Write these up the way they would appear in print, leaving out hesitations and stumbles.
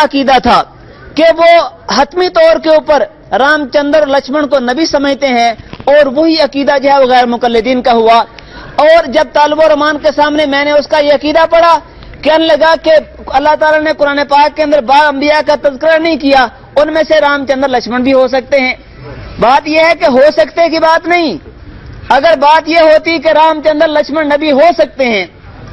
عقیدہ تھا کہ وہ حتمی طور کے اوپر رامچندر لکشمن کو نبی سمجھتے ہیں، اور وہی عقیدہ جو ہے وہ غیر مقلدین کا ہوا۔ اور جب طالب الرحمان کے سامنے میں نے اس کا یہ عقیدہ پڑھا، کہنے لگا کہ اللہ تعالیٰ نے قرآن پاک کے اندر 12 انبیاء کا تذکرہ نہیں کیا، ان میں سے رامچندر لکشمن بھی ہو سکتے ہیں۔ بات یہ ہے کہ ہو سکتے کی بات نہیں، اگر بات یہ ہوتی کہ رامچندر لکشمن نبی ہو سکتے ہیں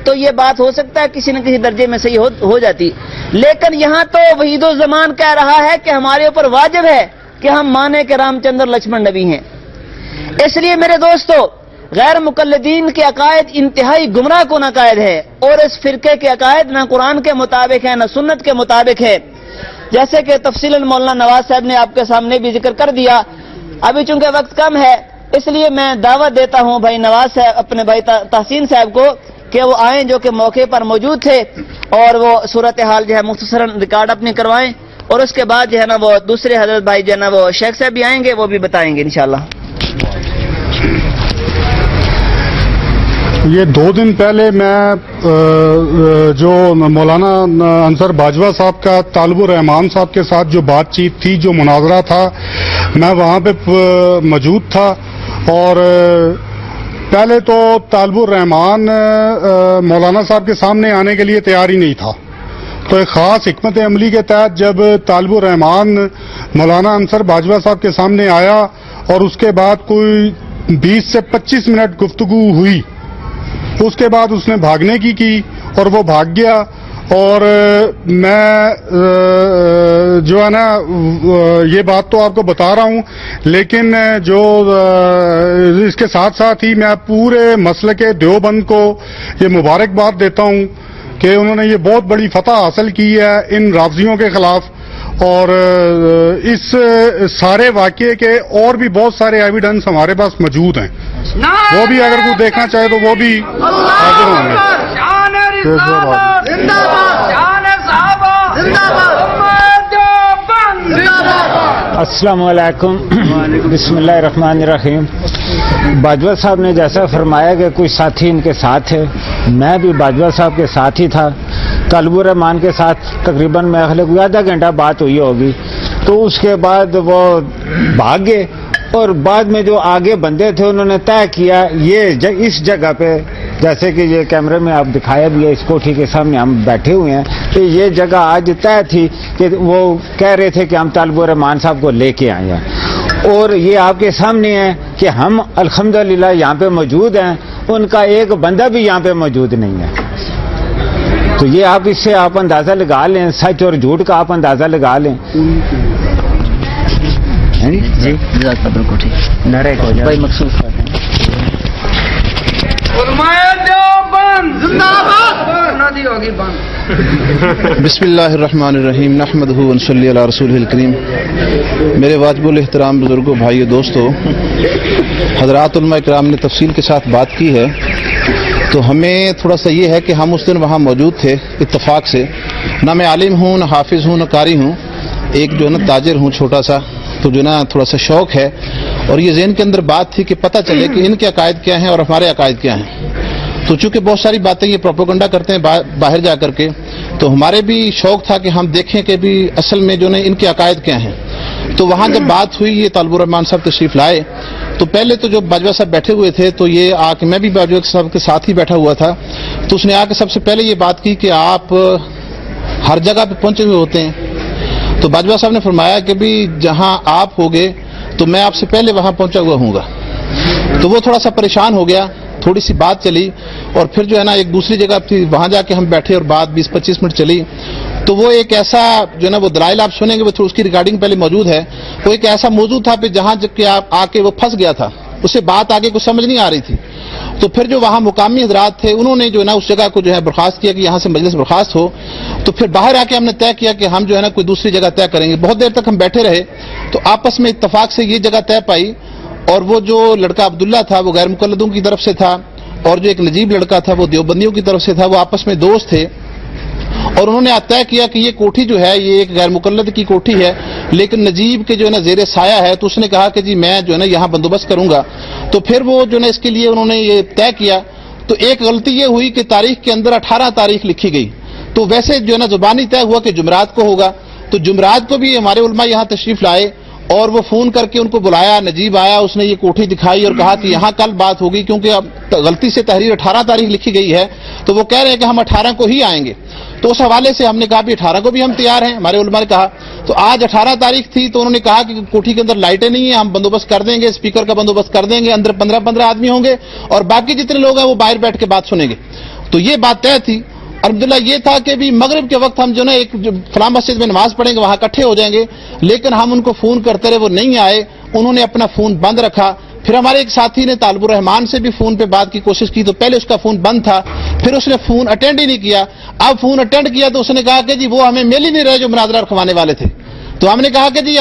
تو یہ بات ہو سکتا ہے کسی نہ کسی درجے میں صحیح ہو جاتی، لیکن یہاں تو وحید الزمان کہہ رہا ہے کہ ہمارے اوپر واجب ہے کہ ہم مانیں کہ رامچندر لکشمن نبی ہیں۔ اس لیے میرے دوستو، غیر مقلدین کے عقائد انتہائی گمراہ کن عقائد ہے، اور اس فرقے کے عقائد نہ قرآن کے مطابق ہے نہ سنت کے مطابق ہے، جیسے کہ تفصیل مولانا نواز صاحب نے آپ کے سامنے بھی ذکر کر دیا۔ ابھی چونکہ وقت کم ہے اس لیے میں دعوت دیتا ہوں بھائی نواز صاحب، اپنے بھائی تحسین صاحب کو کہ وہ آئیں، جو کہ موقع پر موجود تھے، اور وہ صورتحال جو ہے مختصراً ریکارڈ اپنی کروائیں، اور اس کے بعد جو ہے نا وہ دوسرے حضرت بھائی جو ہے نا وہ شیخ صاحب بھی آئیں گے، وہ بھی بتائیں گے انشاءاللہ۔ یہ 2 دن پہلے میں جو مولانا انصر باجوہ صاحب کا طالب الرحمان صاحب کے ساتھ جو بات چیت تھی، جو مناظرہ تھا، میں وہاں پہ موجود تھا، اور پہلے تو طالب الرحمان مولانا صاحب کے سامنے آنے کے لیے تیار ہی نہیں تھا، تو ایک خاص حکمت عملی کے تحت جب طالب الرحمان مولانا انصر باجوہ صاحب کے سامنے آیا اور اس کے بعد کوئی 20 سے 25 منٹ گفتگو ہوئی، اس کے بعد اس نے بھاگنے کی اور وہ بھاگ گیا، اور میں جو ہے نا یہ بات تو آپ کو بتا رہا ہوں، لیکن جو اس کے ساتھ ساتھ ہی میں پورے مسلک دیوبند کو یہ مبارکباد دیتا ہوں کہ انہوں نے یہ بہت بڑی فتح حاصل کی ہے ان رافضیوں کے خلاف، اور اس سارے واقعے کے اور بھی بہت سارے ایویڈنس ہمارے پاس موجود ہیں، وہ بھی اگر کوئی دیکھنا چاہے تو وہ بھی حاضر ہوں گے۔ السلام علیکم، بسم اللہ الرحمن الرحیم۔ باجوہ صاحب نے جیسا فرمایا کہ کچھ ساتھی ان کے ساتھ ہے، میں بھی باجوہ صاحب کے ساتھ ہی تھا۔ طالب الرحمان کے ساتھ تقریباً میں کوئی آدھا گھنٹہ بات ہوئی ہوگی، تو اس کے بعد وہ بھاگ گئے، اور بعد میں جو آگے بندے تھے انہوں نے طے کیا یہ اس جگہ پہ، جیسے کہ یہ کیمرے میں آپ دکھایا بھی ہے، اس کوٹھی کے سامنے ہم بیٹھے ہوئے ہیں، کہ یہ جگہ آج طے تھی کہ وہ کہہ رہے تھے کہ ہم طالب الرحمان صاحب کو لے کے آئے ہیں، اور یہ آپ کے سامنے ہے کہ ہم الحمدللہ یہاں پہ موجود ہیں، ان کا ایک بندہ بھی یہاں پہ موجود نہیں ہے۔ تو یہ آپ اس سے آپ اندازہ لگا لیں، سچ اور جھوٹ کا آپ اندازہ لگا لیں۔ جی جزاک اللہ، بالکل ٹھیک، نعرہ کو بھائی مخصوص کرتے ہیں۔ بسم اللہ الرحمن الرحیم، نحمدہ ونصلی علی رسولہ الکریم۔ میرے واجب الاحترام بزرگوں، بھائیو، دوستو، حضرات علماء کرام نے تفصیل کے ساتھ بات کی ہے، تو ہمیں تھوڑا سا یہ ہے کہ ہم اس دن وہاں موجود تھے اتفاق سے، نہ میں عالم ہوں، نہ حافظ ہوں، نہ قاری ہوں، ایک جو ہے نا تاجر ہوں چھوٹا سا، تو جو نا تھوڑا سا شوق ہے، اور یہ ذہن کے اندر بات تھی کہ پتہ چلے کہ ان کے عقائد کیا ہیں اور ہمارے عقائد کیا ہیں۔ تو چونکہ بہت ساری باتیں یہ پروپیگنڈا کرتے ہیں باہر جا کر کے، تو ہمارے بھی شوق تھا کہ ہم دیکھیں کہ بھی اصل میں جو نا ان کے عقائد کیا ہیں۔ تو وہاں جب بات ہوئی، یہ طالب الرحمان صاحب تشریف لائے، تو پہلے تو جو باجوہ صاحب بیٹھے ہوئے تھے، تو یہ آ کے میں بھی باجوہ صاحب کے ساتھ ہی بیٹھا ہوا تھا، تو اس نے آ کے سب سے پہلے یہ بات کی کہ آپ ہر جگہ پہ پہنچے ہوئے ہوتے ہیں۔ تو باجوہ صاحب نے فرمایا کہ بھی جہاں آپ ہوگے تو میں آپ سے پہلے وہاں پہنچا ہوا ہوں گا۔ تو وہ تھوڑا سا پریشان ہو گیا، تھوڑی سی بات چلی، اور پھر جو ہے نا ایک دوسری جگہ تھی، وہاں جا کے ہم بیٹھے اور بات 20-25 منٹ چلی۔ تو وہ ایک ایسا جو ہے نا وہ دلائل آپ سنیں گے، وہ اس کی ریکارڈنگ پہلے موجود ہے، وہ ایک ایسا موضوع تھا پہ جہاں کہ آپ آ کے وہ پھنس گیا تھا، اسے بات آگے کچھ سمجھ نہیں آ رہی تھی۔ تو پھر جو وہاں مقامی حضرات تھے انہوں نے جو ہے نا اس جگہ کو جو ہے برخاست کیا کہ یہاں سے مجلس برخاست ہو۔ تو پھر باہر آ کے ہم نے طے کیا کہ ہم جو ہے نا کوئی دوسری جگہ طے کریں گے۔ بہت دیر تک ہم بیٹھے رہے، تو آپس میں اتفاق سے یہ جگہ طے پائی، اور وہ جو لڑکا عبداللہ تھا وہ غیر مقلدوں کی طرف سے تھا، اور جو ایک نجیب لڑکا تھا وہ دیوبندیوں کی طرف سے تھا، وہ آپس میں دوست تھے، اور انہوں نے طے کیا کہ یہ کوٹھی جو ہے یہ ایک غیر مقلد کی کوٹھی ہے، لیکن نجیب کے جو ہے نا زیر سایہ ہے، تو اس نے کہا کہ جی میں جو ہے نا یہاں بندوبست کروں گا۔ تو پھر وہ جو ہے نا اس کے لیے انہوں نے یہ طے کیا۔ تو ایک غلطی یہ ہوئی کہ تاریخ کے اندر 18 تاریخ لکھی گئی، تو ویسے جو ہے نا زبانی طے ہوا کہ جمعرات کو ہوگا، تو جمعرات کو بھی ہمارے علماء یہاں تشریف لائے اور وہ فون کر کے ان کو بلایا، نجیب آیا، اس نے یہ کوٹھی دکھائی اور کہا کہ یہاں کل بات ہوگی، کیونکہ اب غلطی سے تحریر 18 تاریخ لکھی گئی ہے، تو وہ کہہ رہے ہیں کہ ہم 18 کو ہی آئیں گے۔ تو اس حوالے سے ہم نے کہا کہ 18 کو بھی ہم تیار ہیں، ہمارے علماء نے کہا۔ تو آج 18 تاریخ تھی تو انہوں نے کہا کہ کوٹھی کے اندر لائٹیں نہیں ہیں، ہم بندوبست کر دیں گے، اسپیکر کا بندوبست کر دیں گے، اندر 15 آدمی ہوں گے اور باقی جتنے لوگ ہیں وہ باہر بیٹھ کے بات سنیں گے۔ تو یہ بات طے تھی۔ الحمدللہ یہ تھا کہ بھی مغرب کے وقت ہم جو نا ایک فلاں مسجد میں نماز پڑھیں گے، وہاں اکٹھے ہو جائیں گے، لیکن ہم ان کو فون کرتے رہے، وہ نہیں آئے، انہوں نے اپنا فون بند رکھا۔ پھر ہمارے ایک ساتھی نے طالب الرحمان سے بھی فون پہ بات کی کوشش کی، تو پہلے اس کا فون بند تھا، پھر اس نے فون اٹینڈ ہی نہیں کیا۔ اب فون اٹینڈ کیا تو اس نے کہا کہ جی وہ ہمیں مل ہی نہیں رہے جو مناظرہ رکھوانے والے تھے۔ تو ہم نے کہا کہ جی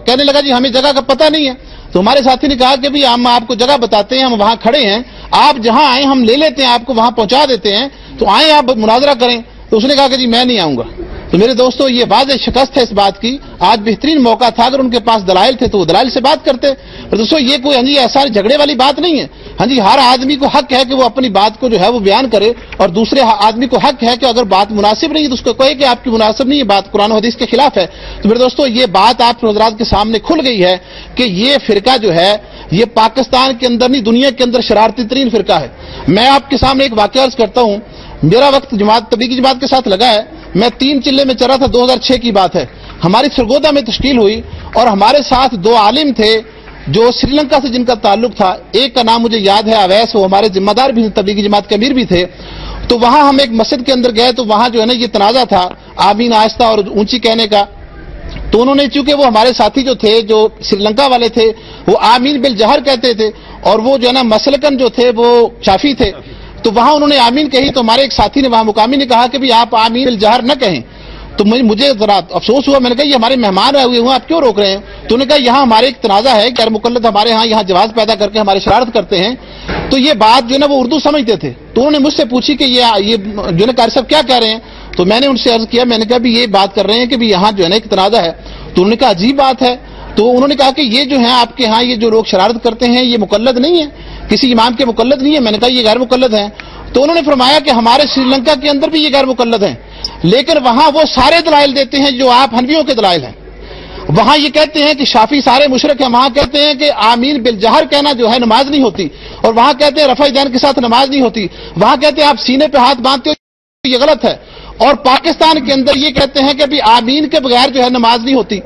کہنے لگا جی ہمیں جگہ کا پتہ نہیں ہے۔ تو ہمارے ساتھی نے کہا کہ بھی ہم آپ کو جگہ بتاتے ہیں، ہم وہاں کھڑے ہیں، آپ جہاں آئیں ہم لے لیتے ہیں، آپ کو وہاں پہنچا دیتے ہیں، تو آئیں آپ مناظرہ کریں۔ تو اس نے کہا کہ جی میں نہیں آؤں گا۔ تو میرے دوستو یہ واضح شکست ہے اس بات کی۔ آج بہترین موقع تھا، اگر ان کے پاس دلائل تھے تو وہ دلائل سے بات کرتے۔ پر دوستو یہ کوئی ہاں جی ایسا جھگڑے والی بات نہیں ہے۔ ہاں جی ہر آدمی کو حق ہے کہ وہ اپنی بات کو جو ہے وہ بیان کرے، اور دوسرے آدمی کو حق ہے کہ اگر بات مناسب نہیں ہے تو اس کو کہے کہ آپ کی مناسب نہیں ہے، بات قرآن و حدیث کے خلاف ہے۔ تو میرے دوستو یہ بات آپ حضرات کے سامنے کھل گئی ہے کہ یہ فرقہ جو ہے یہ پاکستان کے اندر نہیں دنیا کے اندر شرارتی ترین فرقہ ہے۔ میں آپ کے سامنے ایک واقعہ عرض کرتا ہوں۔ میرا وقت تبلیغی جماعت کے ساتھ لگا ہے، میں 3 چلے میں چلا تھا، 2006 کی بات ہے۔ ہماری سرگودا میں تشکیل ہوئی اور ہمارے ساتھ 2 عالم تھے جو سری لنکا سے جن کا تعلق تھا۔ ایک کا نام مجھے یاد ہے اویس، وہ ہمارے ذمہ دار بھی تبلیغی جماعت کے امیر بھی تھے۔ تو وہاں ہم ایک مسجد کے اندر گئے تو وہاں جو ہے نا یہ تنازع تھا آمین آہستہ اور اونچی کہنے کا۔ تو انہوں نے چونکہ وہ ہمارے ساتھی جو تھے جو سری لنکا والے تھے وہ آمین بالجہر کہتے تھے، اور وہ جو ہے نا مسلکن جو تھے وہ شافی تھے، تو وہاں انہوں نے آمین کہی تو ہمارے ایک ساتھی نے وہاں مقامی نے کہا کہ بھی آپ آمین بالجہر نہ کہیں۔ تو مجھے ذرا افسوس ہوا، میں نے کہا یہ ہمارے مہمان آئے ہوئے ہیں آپ کیوں روک رہے ہیں؟ تو انہوں نے کہا یہاں ہمارے ایک تنازع ہے، غیر مقلد ہمارے ہاں یہاں جواز پیدا کر کے ہماری شرارت کرتے ہیں۔ تو یہ بات جو ہے نا وہ اردو سمجھتے تھے، تو انہوں نے مجھ سے پوچھی کہ یہ جو ہے نا قاری صاحب کیا کہہ رہے ہیں؟ تو میں نے ان سے عرض کیا، میں نے کہا بھی یہ بات کر رہے ہیں کہ بھی یہاں جو ہے نا ایک تنازع ہے۔ تو انہوں نے کہا عجیب بات ہے۔ تو انہوں نے کہا کہ یہ جو ہے آپ کے ہاں یہ جو لوگ شرارت کرتے ہیں یہ مقلد نہیں ہے، کسی امام کے مقلد نہیں ہے۔ میں نے کہا یہ غیر مقلد ہیں۔ تو انہوں نے فرمایا کہ ہمارے سری لنکا کے اندر بھی یہ غیر مقلد ہیں، لیکن وہاں وہ سارے دلائل دیتے ہیں جو آپ حنفیوں کے دلائل ہیں۔ وہاں یہ کہتے ہیں کہ شافی سارے مشرک ہیں، وہاں کہتے ہیں کہ آمین بالجہر کہنا جو ہے نماز نہیں ہوتی، اور وہاں کہتے ہیں رفع دین کے ساتھ نماز نہیں ہوتی، وہاں کہتے ہیں آپ سینے پہ ہاتھ باندھتے ہو، یہ غلط ہے۔ اور پاکستان کے اندر یہ کہتے ہیں کہ ابھی آمین کے بغیر جو ہے نماز نہیں ہوتی،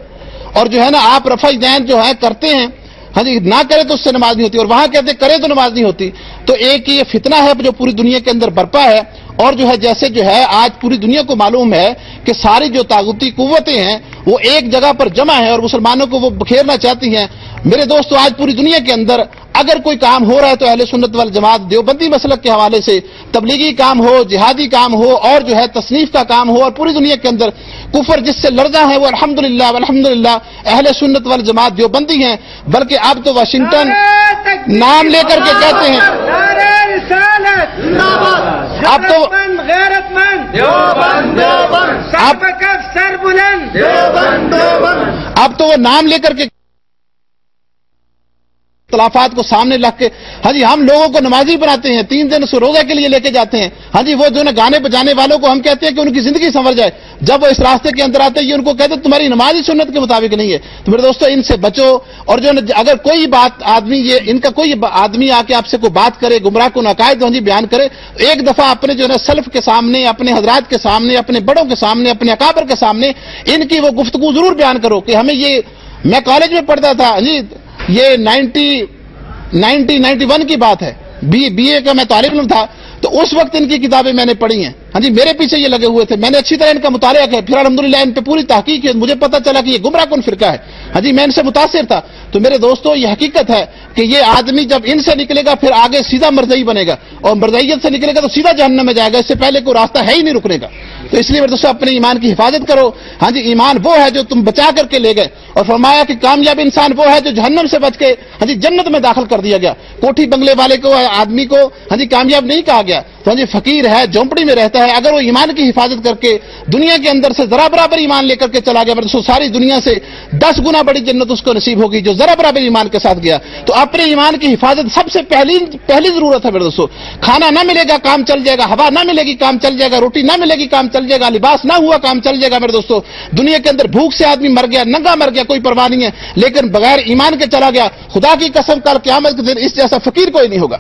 اور جو ہے نا آپ رفع دین جو ہے کرتے ہیں، ہاں جی نہ کرے تو اس سے نماز نہیں ہوتی، اور وہاں کہتے ہیں کرے تو نماز نہیں ہوتی۔ تو ایک یہ فتنہ ہے جو پوری دنیا کے اندر برپا ہے، اور جو ہے جیسے جو ہے آج پوری دنیا کو معلوم ہے کہ ساری جو طاغوتی قوتیں ہیں وہ ایک جگہ پر جمع ہیں اور مسلمانوں کو وہ بکھیرنا چاہتی ہیں۔ میرے دوستو آج پوری دنیا کے اندر اگر کوئی کام ہو رہا ہے تو اہل سنت والجماعت دیوبندی مسلک کے حوالے سے تبلیغی کام ہو، جہادی کام ہو، اور جو ہے تصنیف کا کام ہو، اور پوری دنیا کے اندر کفر جس سے لرزاں ہے وہ الحمدللہ اہل سنت والجماعت دیوبندی ہیں۔ بلکہ اب تو واشنگٹن نام لے کر کے کہتے ہیں، اب تو وہ نام لے کر کے اختلافات کو سامنے رکھ کے ہاں جی ہم لوگوں کو نمازی بناتے ہیں، 3 دن سے روزہ کے لیے لے کے جاتے ہیں۔ ہاں جی وہ جو نا گانے بجانے والوں کو ہم کہتے ہیں کہ ان کی زندگی سنور جائے، جب وہ اس راستے کے اندر آتے ہیں یہ ان کو کہتے ہیں تمہاری نماز ہی سنت کے مطابق نہیں ہے۔ تو میرے دوستو ان سے بچو، اور جو اگر کوئی بات آدمی یہ ان کا کوئی آدمی آ کے آپ سے کوئی بات کرے، گمراہ کو عقائد ہاں جی بیان کرے، ایک دفعہ اپنے جو ہے سلف کے سامنے، اپنے حضرات کے سامنے، اپنے بڑوں کے سامنے، اپنے اکابر کے سامنے ان کی وہ گفتگو ضرور بیان کرو کہ ہمیں یہ، میں کالج میں پڑھتا تھا جی، یہ 1991 کی بات ہے، بی اے کا میں طالب علم تھا، تو اس وقت ان کی کتابیں میں نے پڑھی ہیں۔ ہاں جی میرے پیچھے یہ لگے ہوئے تھے، میں نے اچھی طرح ان کا مطالعہ کیا، پھر الحمدللہ ان پہ پوری تحقیق کی، مجھے پتہ چلا کہ یہ گمراہ کن فرقہ ہے۔ ہاں جی میں ان سے متاثر تھا۔ تو میرے دوستو یہ حقیقت ہے کہ یہ آدمی جب ان سے نکلے گا پھر آگے سیدھا مرزئی بنے گا، اور مرزئیت سے نکلے گا تو سیدھا جہنم میں جائے گا، اس سے پہلے کوئی راستہ ہے ہی نہیں رکنے کا۔ تو اس لیے میرے دوستو اپنے ایمان کی حفاظت کرو۔ ہاں جی ایمان وہ ہے جو تم بچا کر کے لے گئے، اور فرمایا کہ کامیاب انسان وہ ہے جو جہنم سے بچ کے ہاں جی جنت میں داخل کر دیا گیا. کوٹھی بنگلے والے کو آدمی کو ہاں جی کامیاب نہیں کہا گیا. تو ہاں جی فقیر ہے, جھونپڑی میں رہتا ہے, اگر وہ ایمان کی حفاظت کر کے دنیا کے اندر سے ذرا برابر ایمان لے کر کے چلا گیا, تو ساری دنیا سے 10 گنا بڑی جنت اس کو نصیب ہوگی جو ذرا برابر ایمان کے ساتھ گیا. تو اپنے ایمان کی حفاظت سب سے پہلی ضرورت ہے میرے دوستو. کھانا نہ ملے گا کام چل جائے گا, ہوا نہ ملے گی کام چل جائے گا, روٹی نہ ملے گی کام چل جائے گا, لباس نہ ہوا کام چل جائے گا میرے دوستو. دنیا کے اندر بھوک سے آدمی مر گیا, ننگا مر گیا, کوئی پرواہ نہیں ہے, لیکن بغیر ایمان کے چلا گیا, خدا کی قسم کل قیامت کے دن اس جیسا فقیر کوئی نہیں ہوگا.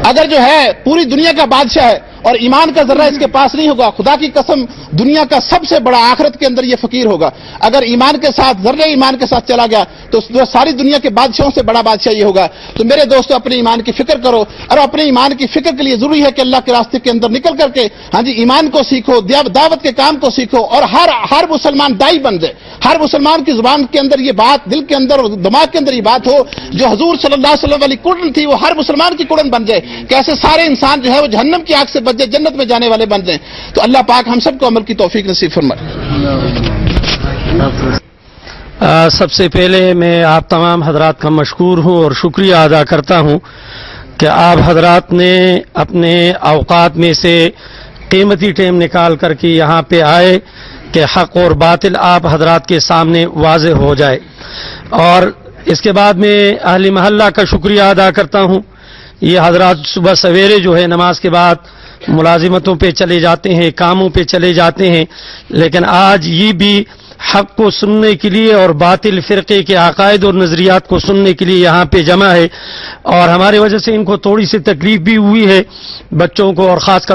اگر جو ہے پوری دنیا کا بادشاہ ہے اور ایمان کا ذرہ اس کے پاس نہیں ہوگا, خدا کی قسم دنیا کا سب سے بڑا آخرت کے اندر یہ فقیر ہوگا. اگر ایمان کے ساتھ ذرے ایمان کے ساتھ چلا گیا تو ساری دنیا کے بادشاہوں سے بڑا بادشاہ یہ ہوگا. تو میرے دوستو اپنے ایمان کی فکر کرو, اور اپنے ایمان کی فکر کے لیے ضروری ہے کہ اللہ کے راستے کے اندر نکل کر کے ہاں جی ایمان کو سیکھو, دعوت کے کام کو سیکھو, اور ہر مسلمان دائی بن جائے. ہر مسلمان کی زبان کے اندر یہ بات, دل کے اندر اور دماغ کے اندر یہ بات ہو جو حضور صلی اللہ علیہ وسلم والی کڑن تھی وہ ہر مسلمان کی کڑن بن جائے. کیسے سارے انسان جو ہے وہ جہنم کی آگ سے بچ جائے, جنت میں جانے والے بن جائیں. تو اللہ پاک ہم سب کو عمل کی توفیق نصیب فرمائے. سب سے پہلے میں آپ تمام حضرات کا مشکور ہوں اور شکریہ ادا کرتا ہوں کہ آپ حضرات نے اپنے اوقات میں سے قیمتی ٹائم نکال کر کے یہاں پہ آئے کہ حق اور باطل آپ حضرات کے سامنے واضح ہو جائے. اور اس کے بعد میں اہل محلہ کا شکریہ ادا کرتا ہوں. یہ حضرات صبح سویرے جو ہے نماز کے بعد ملازمتوں پہ چلے جاتے ہیں, کاموں پہ چلے جاتے ہیں, لیکن آج یہ بھی حق کو سننے کے لیے اور باطل فرقے کے عقائد اور نظریات کو سننے کے لیے یہاں پہ جمع ہے. اور ہماری وجہ سے ان کو تھوڑی سی تکلیف بھی ہوئی ہے, بچوں کو, اور خاص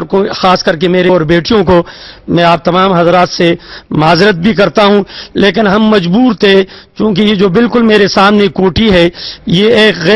کر کے میرے اور بیٹیوں کو. میں آپ تمام حضرات سے معذرت بھی کرتا ہوں, لیکن ہم مجبور تھے, چونکہ یہ جو بالکل میرے سامنے کوٹھی ہے یہ ایک غیر